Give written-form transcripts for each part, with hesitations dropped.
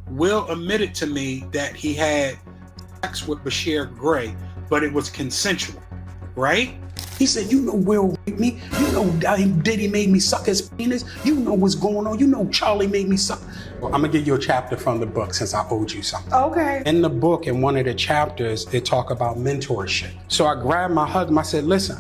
Will admitted to me that he had sex with Bryshere Gray, but it was consensual, right? He said, you know Will raped me. You know Diddy made me suck his penis. You know what's going on. You know Charlie made me suck. Well, I'm going to give you a chapter from the book since I owed you something. Okay. In the book, in one of the chapters, it talk about mentorship. So I grabbed my husband. I said, listen,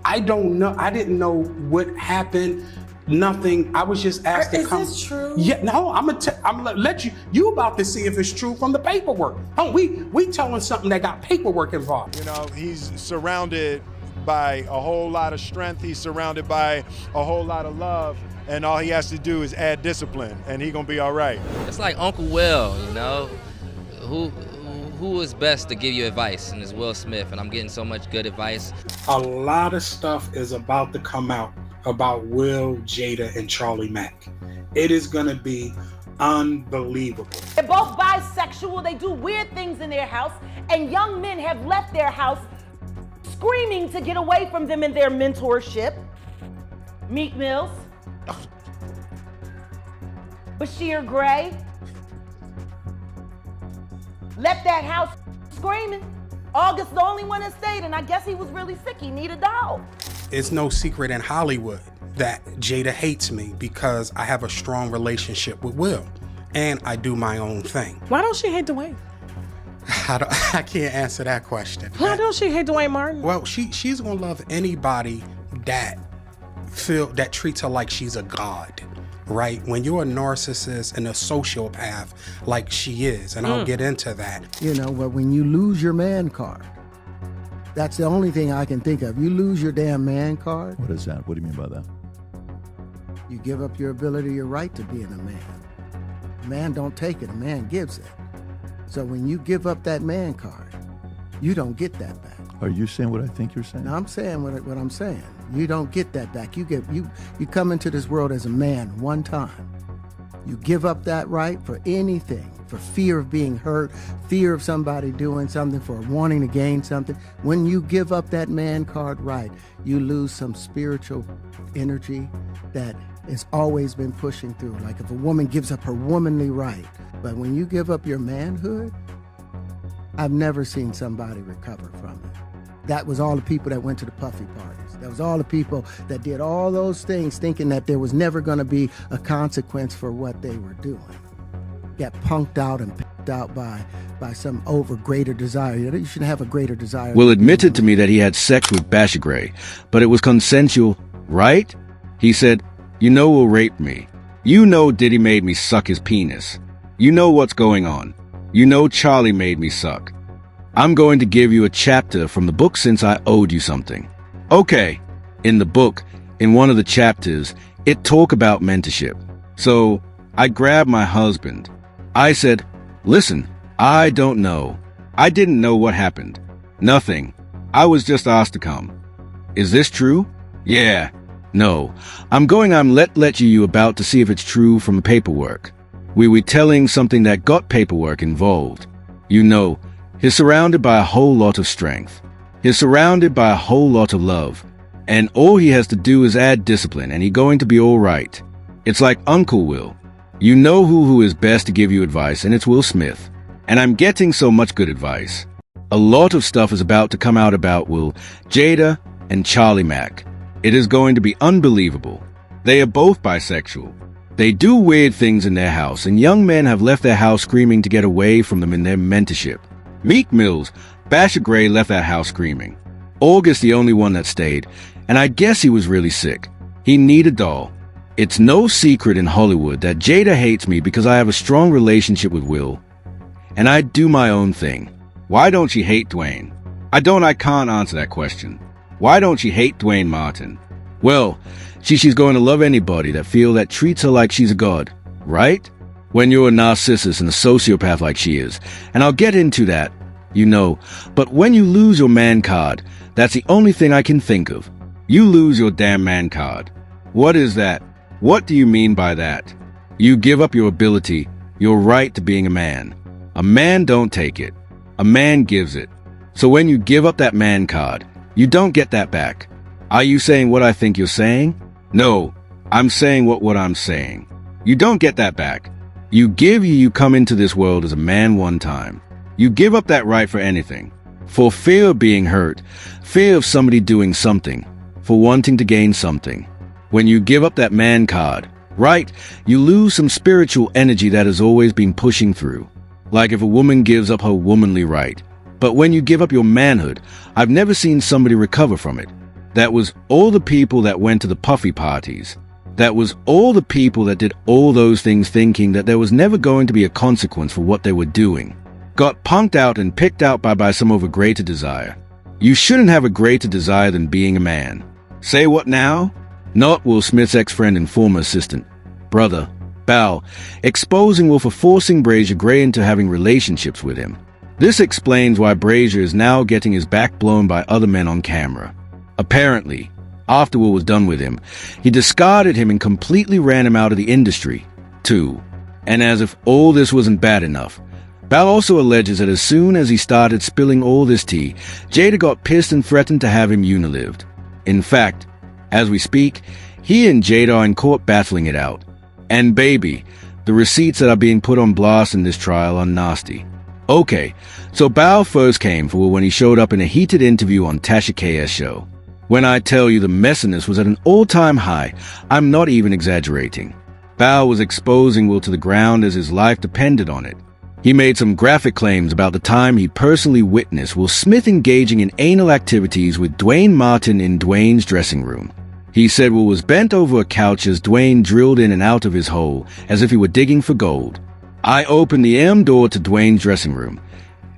I don't know. I didn't know what happened. Nothing. I was just asked to come. Is this true? Yeah, no, I'm gonna let you about to see if it's true from the paperwork. Oh, we telling something that got paperwork involved. You know, he's surrounded by a whole lot of strength. He's surrounded by a whole lot of love, and all he has to do is add discipline, and he gonna be all right. It's like Uncle Will, you know, who is best to give you advice, and it's Will Smith, and I'm getting so much good advice. A lot of stuff is about to come out about Will, Jada, and Charlie Mack. It is gonna be unbelievable. They're both bisexual. They do weird things in their house, and young men have left their house screaming to get away from them in their mentorship. Meek Mills, Bryshere Gray, left that house screaming. August the only one that stayed, and I guess he was really sick. He needed a dog. It's no secret in Hollywood that Jada hates me because I have a strong relationship with Will, and I do my own thing. Why don't she hate Dwayne? I can't answer that question. Why don't she hate Dwayne Martin? Well, she's gonna love anybody that treats her like she's a god, right? When you're a narcissist and a sociopath like she is, and I'll get into that. You know, but when you lose your man card, that's the only thing I can think of. You lose your damn man card. What is that? What do you mean by that? You give up your ability, your right to being a man. A man don't take it, a man gives it. So when you give up that man card, you don't get that back. Are you saying what I think you're saying? No, I'm saying what I'm saying. You don't get that back. You come into this world as a man one time. You give up that right for anything, for fear of being hurt, fear of somebody doing something, for wanting to gain something. When you give up that man card right, you lose some spiritual energy that has always been pushing through. Like if a woman gives up her womanly right, but when you give up your manhood, I've never seen somebody recover from it. That was all the people that went to the puffy parties. That was all the people that did all those things thinking that there was never going to be a consequence for what they were doing. Got punked out and picked out by some greater desire. You shouldn't have a greater desire. Will admitted to me that he had sex with Bryshere Gray, but it was consensual, right? He said, you know Will raped me. You know Diddy made me suck his penis. You know what's going on. You know Charlie made me suck. I'm going to give you a chapter from the book since I owed you something. Okay, in the book, in one of the chapters, it talk about mentorship. So I grabbed my husband. I said, listen, I don't know. I didn't know what happened. Nothing. I was just asked to come. Is this true? Yeah. No. I'm let you about to see if it's true from the paperwork. We were telling something that got paperwork involved. You know, he's surrounded by a whole lot of strength. He's surrounded by a whole lot of love. And all he has to do is add discipline and he's going to be all right. It's like Uncle Will. You know who is best to give you advice, and it's Will Smith. And I'm getting so much good advice. A lot of stuff is about to come out about Will, Jada, and Charlie Mack. It is going to be unbelievable. They are both bisexual. They do weird things in their house, and young men have left their house screaming to get away from them in their mentorship. Meek Mills, Bryshere Gray left that house screaming. August the only one that stayed, and I guess he was really sick. He needed a doll. It's no secret in Hollywood that Jada hates me because I have a strong relationship with Will, and I do my own thing. Why don't she hate Dwayne? I can't answer that question. Why don't she hate Dwayne Martin? Well, she's going to love anybody that treats her like she's a god, right? When you're a narcissist and a sociopath like she is, and I'll get into that, you know, but when you lose your man card, that's the only thing I can think of. You lose your damn man card. What is that? What do you mean by that? You give up your ability, your right to being a man. A man don't take it. A man gives it. So when you give up that man card, you don't get that back. Are you saying what I think you're saying? No, I'm saying what I'm saying. You don't get that back. You come into this world as a man one time. You give up that right for anything. For fear of being hurt, fear of somebody doing something, for wanting to gain something. When you give up that man card, right, you lose some spiritual energy that has always been pushing through. Like if a woman gives up her womanly right. But when you give up your manhood, I've never seen somebody recover from it. That was all the people that went to the puffy parties. That was all the people that did all those things thinking that there was never going to be a consequence for what they were doing. Got punked out and picked out by some of a greater desire. You shouldn't have a greater desire than being a man. Say what now? Not Will Smith's ex-friend and former assistant, Brother Bilal, exposing Will for forcing Bryshere Gray into having relationships with him. This explains why Bryshere is now getting his back blown by other men on camera. Apparently, after Will was done with him, he discarded him and completely ran him out of the industry, too. And as if all this wasn't bad enough, Bilal also alleges that as soon as he started spilling all this tea, Jada got pissed and threatened to have him unilived. In fact, as we speak, he and Jada are in court battling it out. And baby, the receipts that are being put on blast in this trial are nasty. Okay, so Bilal first came for when he showed up in a heated interview on Tasha K's show. When I tell you the messiness was at an all-time high, I'm not even exaggerating. Bilal was exposing Will to the ground as his life depended on it. He made some graphic claims about the time he personally witnessed Will Smith engaging in anal activities with Dwayne Martin in Dwayne's dressing room. He said Will was bent over a couch as Dwayne drilled in and out of his hole as if he were digging for gold. I opened the door to Dwayne's dressing room,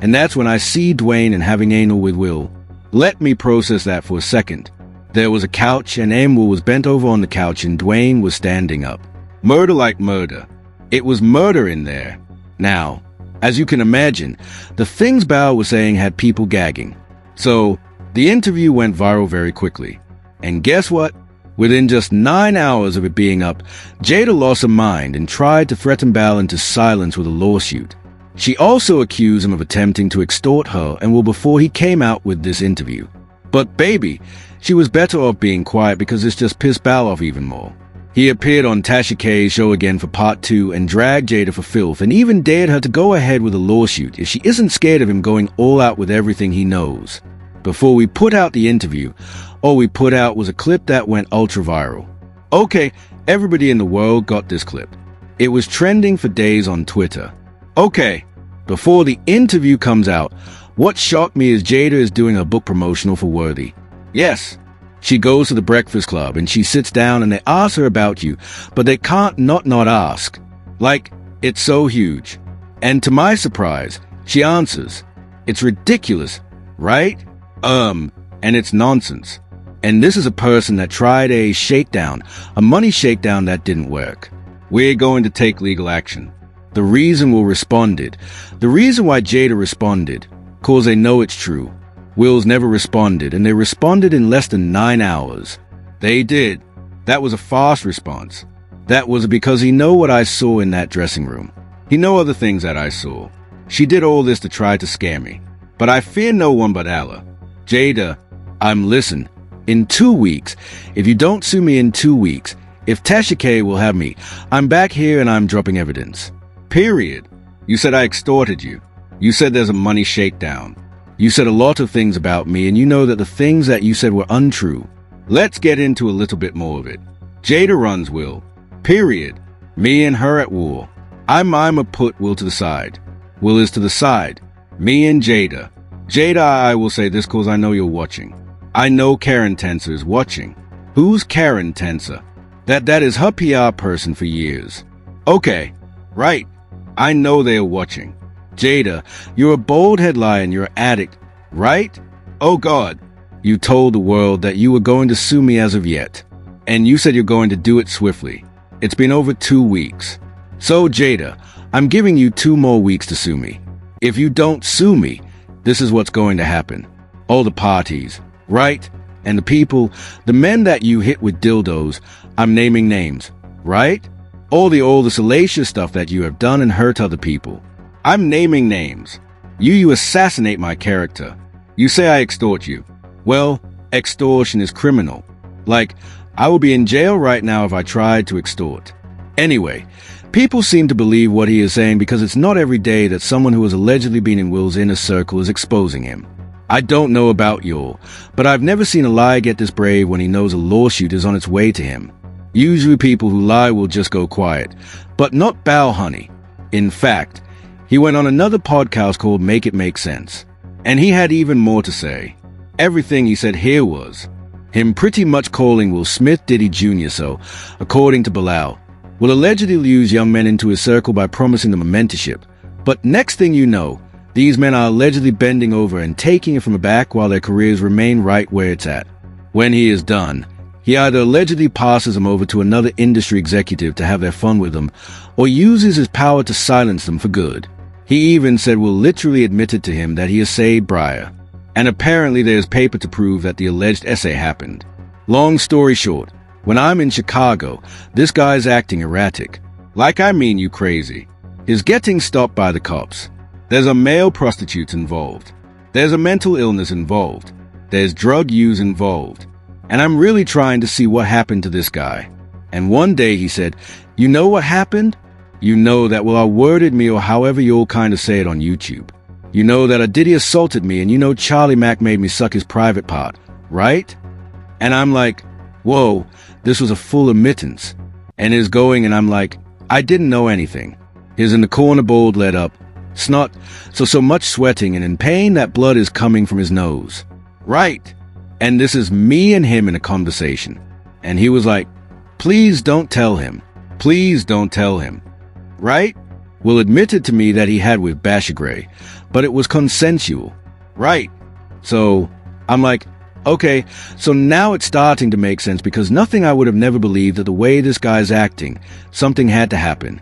and that's when I see Dwayne and having anal with Will. Let me process that for a second. There was a couch and Will was bent over on the couch and Dwayne was standing up. Murder like murder. It was murder in there. Now, as you can imagine, the things Bilal was saying had people gagging. So, the interview went viral very quickly. And guess what? Within just 9 hours of it being up, Jada lost her mind and tried to threaten Bilal into silence with a lawsuit. She also accused him of attempting to extort her and Will before he came out with this interview. But baby, she was better off being quiet because this just pissed Bilal off even more. He appeared on Tasha K's show again for part 2 and dragged Jada for filth and even dared her to go ahead with a lawsuit if she isn't scared of him going all out with everything he knows. Before we put out the interview, all we put out was a clip that went ultra viral. Okay, everybody in the world got this clip. It was trending for days on Twitter. Okay, before the interview comes out, what shocked me is Jada is doing a book promotional for Worthy. Yes, she goes to the Breakfast Club and she sits down and they ask her about you, but they can't not ask. Like, it's so huge. And to my surprise, she answers. It's ridiculous, right? And it's nonsense. And this is a person that tried a shakedown, a money shakedown that didn't work. We're going to take legal action. The reason Will responded, the reason why Jada responded, cause they know it's true. Will's never responded, and they responded in less than 9 hours. They did. That was a fast response. That was because he know what I saw in that dressing room. He know other things that I saw. She did all this to try to scare me. But I fear no one but Allah. Jada, listen. In 2 weeks, if you don't sue me in 2 weeks, if Tasha K will have me, I'm back here and I'm dropping evidence. Period. You said I extorted you. You said there's a money shakedown. You said a lot of things about me, and you know that the things that you said were untrue. Let's get into a little bit more of it. Jada runs Will. Period. Me and her at war. I'ma put Will to the side. Will is to the side. Me and Jada. Jada, I will say this cause I know you're watching. I know Karen Tenser is watching. Who's Karen Tenser? That is her PR person for years. Okay, right. I know they are watching. Jada, you're a bald-head liar and you're an addict, right? Oh God, you told the world that you were going to sue me as of yet. And you said you're going to do it swiftly. It's been over 2 weeks. So Jada, I'm giving you 2 more weeks to sue me. If you don't sue me, this is what's going to happen. All the parties, right? And the people, the men that you hit with dildos, I'm naming names, right? All the salacious stuff that you have done and hurt other people. I'm naming names. You assassinate my character. You say I extort you. Well, extortion is criminal. Like, I will be in jail right now if I tried to extort. Anyway, People seem to believe what he is saying because it's not every day that someone who has allegedly been in Will's inner circle is exposing him. I don't know about y'all, but I've never seen a liar get this brave when he knows a lawsuit is on its way to him. Usually people who lie will just go quiet, but not Bow Honey. In fact, he went on another podcast called Make It Make Sense, and he had even more to say. Everything he said here was him pretty much calling Will Smith Diddy Jr. So, according to Bilal, Will allegedly lures young men into his circle by promising them a mentorship. But next thing you know, these men are allegedly bending over and taking it from the back while their careers remain right where it's at. When he is done, he either allegedly passes them over to another industry executive to have their fun with them, or uses his power to silence them for good. He even said Will literally admitted to him that he essayed Bryshere, and apparently there's paper to prove that the alleged essay happened. Long story short, when I'm in Chicago, this guy's acting erratic. Like I mean you crazy. He's getting stopped by the cops. There's a male prostitute involved. There's a mental illness involved. There's drug use involved. And I'm really trying to see what happened to this guy. And one day he said, "You know what happened? You know that Will worded me, or however you'll kind of say it on YouTube. You know that a Diddy assaulted me, and you know Charlie Mack made me suck his private part, right?" And I'm like, whoa, this was a full admittance. And he's going, and I'm like, I didn't know anything. He's in the corner, bold, led up, snot, so much sweating, and in pain that blood is coming from his nose. Right. And this is me and him in a conversation. And he was like, please don't tell him. Please don't tell him. Right? Will admitted to me that he had with Bryshere, but it was consensual. Right. So I'm like, okay, so now it's starting to make sense, because nothing I would have never believed that the way this guy's acting, something had to happen.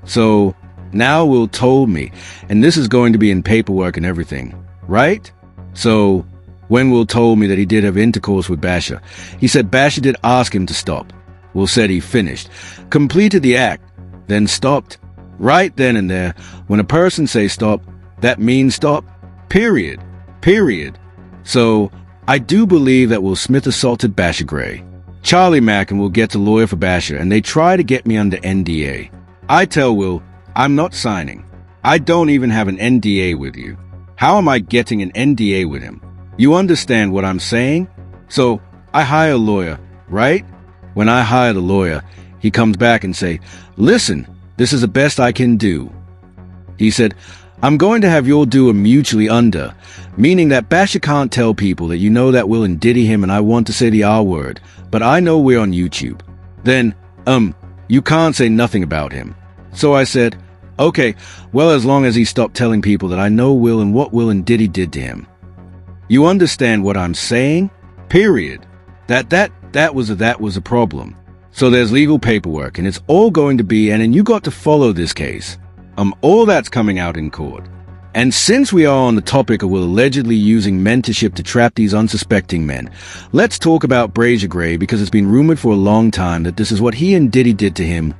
So now Will told me, and this is going to be in paperwork and everything, right? So when Will told me that he did have intercourse with Bryshere, he said Bryshere did ask him to stop. Will said he finished, completed the act, then stopped. Right then and there, when a person says stop, that means stop. Period. Period. So I do believe that Will Smith assaulted Bryshere. Charlie Mack and Will get a lawyer for Bryshere, and they try to get me under NDA. I tell Will, I'm not signing. I don't even have an NDA with you. How am I getting an NDA with him? You understand what I'm saying? So I hire a lawyer, right? When I hire the lawyer, he comes back and say, listen, this is the best I can do. He said, I'm going to have you all do a mutually under, meaning that Bryshere can't tell people that you know that Will and Diddy him and I want to say the R word, but I know we're on YouTube. Then, you can't say nothing about him. So I said, okay, well, as long as he stopped telling people that I know Will and what Will and Diddy did to him. You understand what I'm saying? Period. That was a problem. So there's legal paperwork, and it's all going to be, and you got to follow this case. All that's coming out in court. And since we are on the topic of Will allegedly using mentorship to trap these unsuspecting men, let's talk about Bryshere, because it's been rumored for a long time that this is what he and Diddy did to him,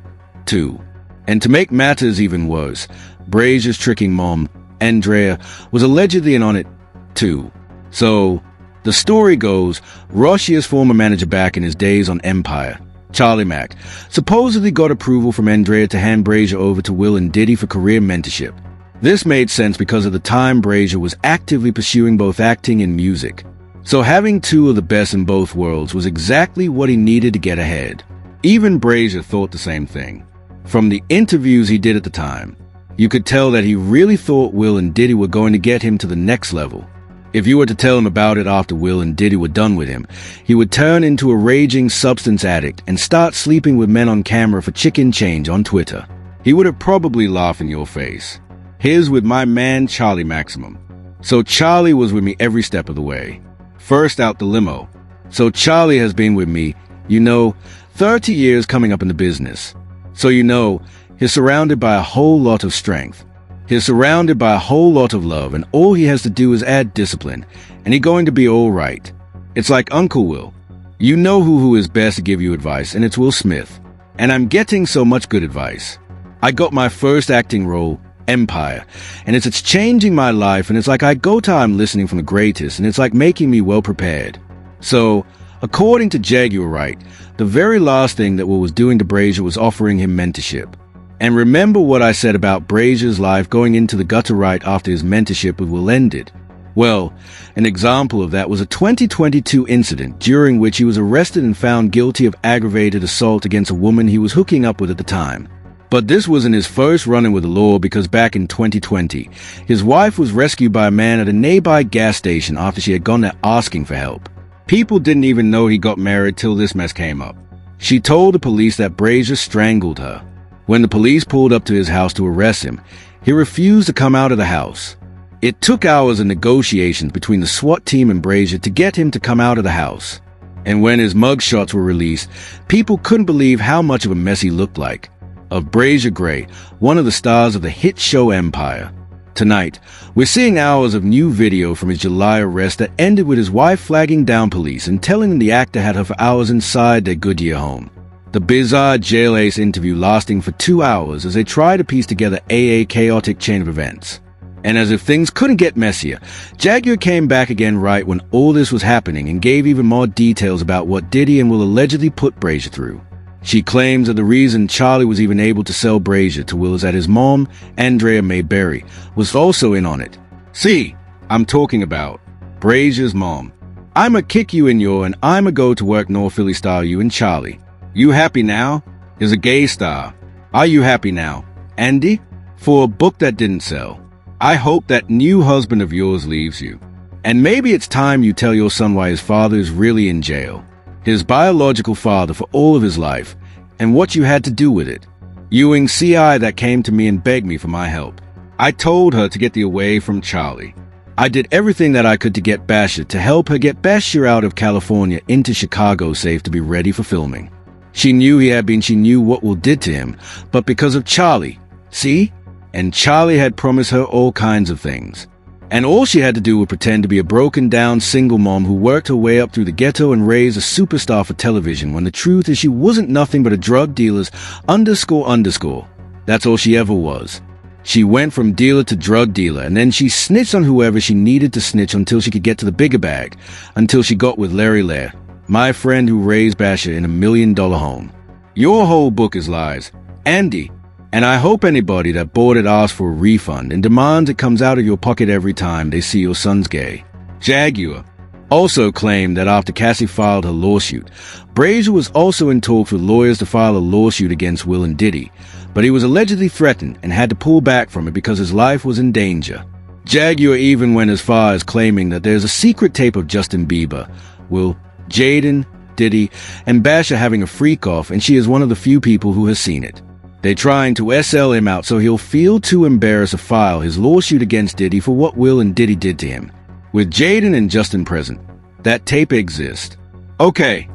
too. And to make matters even worse, Bryshere's tricking mom, Andrea, was allegedly in on it, too. So, the story goes, Russia's former manager back in his days on Empire, Charlie Mack, supposedly got approval from Andrea to hand Bryshere over to Will and Diddy for career mentorship. This made sense because at the time Bryshere was actively pursuing both acting and music. So having two of the best in both worlds was exactly what he needed to get ahead. Even Bryshere thought the same thing. From the interviews he did at the time, you could tell that he really thought Will and Diddy were going to get him to the next level. If you were to tell him about it after Will and Diddy were done with him, he would turn into a raging substance addict and start sleeping with men on camera for chicken change on Twitter. He would have probably laughed in your face. Here's with my man Charlie Maximum. So Charlie was with me every step of the way. First out the limo. So Charlie has been with me, 30 years coming up in the business. So he's surrounded by a whole lot of strength. He's surrounded by a whole lot of love, and all he has to do is add discipline, and he's going to be all right. It's like Uncle Will. You know who is best to give you advice, and it's Will Smith. And I'm getting so much good advice. I got my first acting role, Empire, and it's changing my life, and it's like I go time listening from the greatest, and it's like making me well prepared. So, according to Jag, you were right. The very last thing that Will was doing to Bryshere was offering him mentorship. And remember what I said about Bryshere's life going into the gutter right after his mentorship with Will ended? Well, an example of that was a 2022 incident during which he was arrested and found guilty of aggravated assault against a woman he was hooking up with at the time. But this wasn't his first run-in with the law, because back in 2020, his wife was rescued by a man at a nearby gas station after she had gone there asking for help. People didn't even know he got married till this mess came up. She told the police that Bryshere strangled her. When the police pulled up to his house to arrest him, he refused to come out of the house. It took hours of negotiations between the SWAT team and Bryshere to get him to come out of the house. And when his mugshots were released, people couldn't believe how much of a mess he looked like. Of Bryshere Gray, one of the stars of the hit show Empire. Tonight, we're seeing hours of new video from his July arrest that ended with his wife flagging down police and telling them the actor had her for hours inside their Goodyear home. The bizarre jail ace interview lasting for 2 hours as they try to piece together a chaotic chain of events. And as if things couldn't get messier, Jaguar came back again right when all this was happening and gave even more details about what Diddy and Will allegedly put Bryshere through. She claims that the reason Charlie was even able to sell Bryshere to Will is that his mom, Andrea Mae Berry, was also in on it. See, I'm talking about Bryshere's mom. I'ma kick you in your and I'ma go to work North Philly style you and Charlie. You happy now? Is a gay star. Are you happy now, Andy? For a book that didn't sell. I hope that new husband of yours leaves you. And maybe it's time you tell your son why his father is really in jail. His biological father for all of his life, and what you had to do with it. Ewing CI that came to me and begged me for my help. I told her to get the away from Charlie. I did everything that I could to get Bryshere to help her get Bryshere out of California into Chicago safe to be ready for filming. She knew she knew what Will did to him, but because of Charlie. See? And Charlie had promised her all kinds of things. And all she had to do was pretend to be a broken-down single mom who worked her way up through the ghetto and raised a superstar for television, when the truth is she wasn't nothing but a drug dealer's __. That's all she ever was. She went from dealer to drug dealer, and then she snitched on whoever she needed to snitch until she could get to the bigger bag, until she got with Larry Lair, my friend who raised Bryshere in $1 million home. Your whole book is lies, Andy. And I hope anybody that bought it asks for a refund and demands it comes out of your pocket every time they see your son's gay. Jaguar also claimed that after Cassie filed her lawsuit, Bryshere was also in talks with lawyers to file a lawsuit against Will and Diddy, but he was allegedly threatened and had to pull back from it because his life was in danger. Jaguar even went as far as claiming that there's a secret tape of Justin Bieber, Will, Jaden, Diddy, and Bryshere having a freak-off, and she is one of the few people who has seen it. They're trying to SL him out so he'll feel too embarrassed to file his lawsuit against Diddy for what Will and Diddy did to him. With Jaden and Justin present, that tape exists. Okay.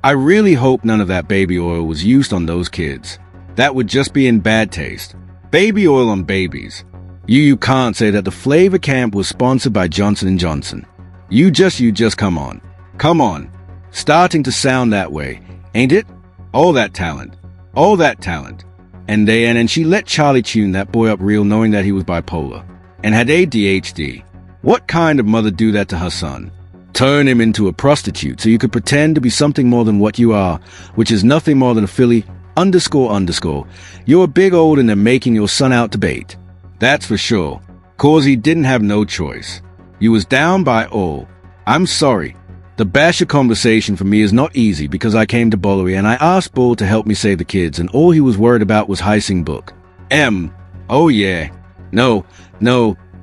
I really hope none of that baby oil was used on those kids. That would just be in bad taste. Baby oil on babies. You can't say that the flavor camp was sponsored by Johnson & Johnson. You just come on. Come on. Starting to sound that way, ain't it? All that talent. And she let Charlie tune that boy up real, knowing that he was bipolar and had ADHD. What kind of mother do that to her son? Turn him into a prostitute so you could pretend to be something more than what you are, which is nothing more than a Philly __. You're big old and they're making your son out to bait. That's for sure, cause he didn't have no choice. You was down by all. I'm sorry. The Bryshere conversation for me is not easy because I came to Bollery and I asked Bull to help me save the kids, and all he was worried about was heisting book. Oh yeah. No,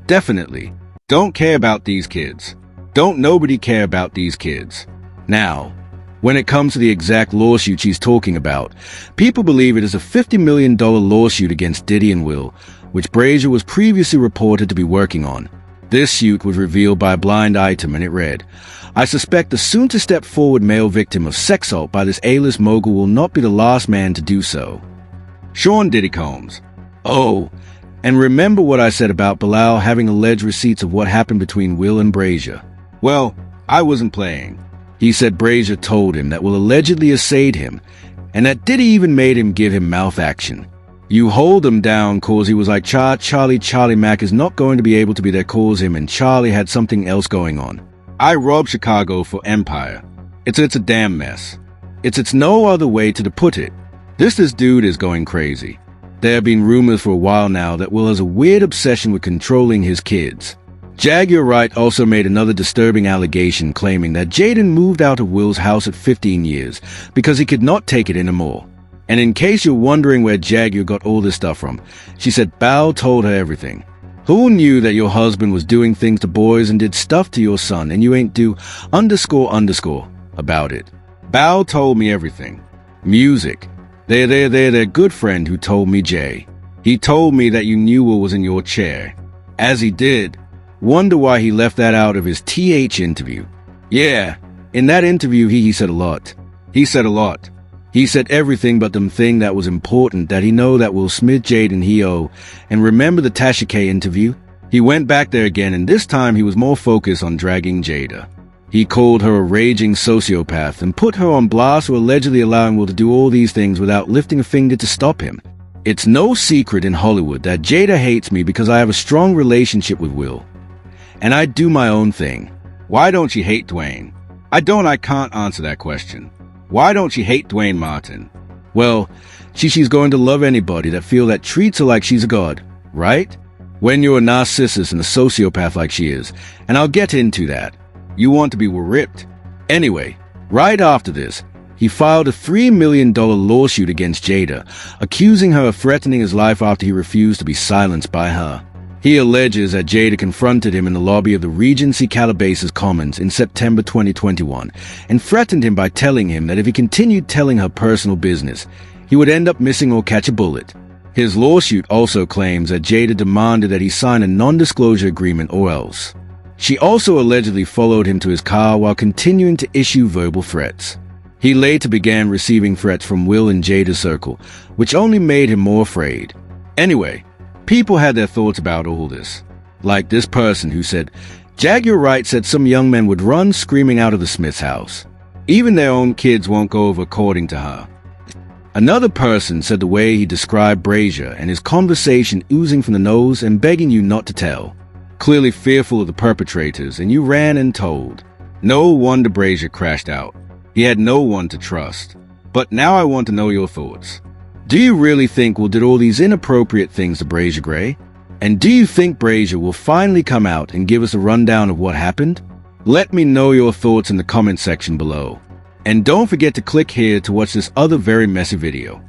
definitely. Don't care about these kids. Don't nobody care about these kids. Now, when it comes to the exact lawsuit she's talking about, people believe it is a $50 million lawsuit against Diddy and Will, which Bryshere was previously reported to be working on. This suit was revealed by a blind item, and it read, I suspect the soon-to-step-forward male victim of sex assault by this A-list mogul will not be the last man to do so. Sean Diddy Combs. Oh, and remember what I said about Bilal having alleged receipts of what happened between Will and Bryshere? Well, I wasn't playing. He said Bryshere told him that Will allegedly assayed him, and that Diddy even made him give him mouth action. You hold him down cause he was like, Charlie Mack is not going to be able to be there cause him, and Charlie had something else going on. I robbed Chicago for Empire. It's a damn mess. It's no other way to put it. This dude is going crazy. There have been rumors for a while now that Will has a weird obsession with controlling his kids. Jaguar Wright also made another disturbing allegation claiming that Jaden moved out of Will's house at 15 years because he could not take it anymore. And in case you're wondering where Jaguar got all this stuff from, she said Bao told her everything. Who knew that your husband was doing things to boys and did stuff to your son and you ain't do _ about it? Bao told me everything. Music. Their good friend who told me Jay. He told me that you knew Will was in your chair. As he did. Wonder why he left that out of his TH interview. Yeah, in that interview he said a lot. He said a lot. He said everything but them thing that was important that he know that Will Smith, Jade, and he owe. And remember the Tasha K interview? He went back there again and this time he was more focused on dragging Jada. He called her a raging sociopath and put her on blast for allegedly allowing Will to do all these things without lifting a finger to stop him. It's no secret in Hollywood that Jada hates me because I have a strong relationship with Will. And I do my own thing. Why don't she hate Dwayne? I can't answer that question. Why don't she hate Dwayne Martin? Well, she's going to love anybody that feel that treats her like she's a god, right? When you're a narcissist and a sociopath like she is, and I'll get into that. You want to be ripped. Anyway, right after this, he filed a $3 million lawsuit against Jada, accusing her of threatening his life after he refused to be silenced by her. He alleges that Jada confronted him in the lobby of the Regency Calabasas Commons in September 2021 and threatened him by telling him that if he continued telling her personal business, he would end up missing or catch a bullet. His lawsuit also claims that Jada demanded that he sign a non-disclosure agreement or else. She also allegedly followed him to his car while continuing to issue verbal threats. He later began receiving threats from Will and Jada's circle, which only made him more afraid. Anyway, people had their thoughts about all this. Like this person who said, Jaguar Wright said some young men would run screaming out of the Smith's house. Even their own kids won't go over according to her. Another person said the way he described Bryshere and his conversation oozing from the nose and begging you not to tell. Clearly fearful of the perpetrators, and you ran and told. No wonder Bryshere crashed out. He had no one to trust. But now I want to know your thoughts. Do you really think Will did all these inappropriate things to Bryshere Gray? And do you think Bryshere will finally come out and give us a rundown of what happened? Let me know your thoughts in the comment section below. And don't forget to click here to watch this other very messy video.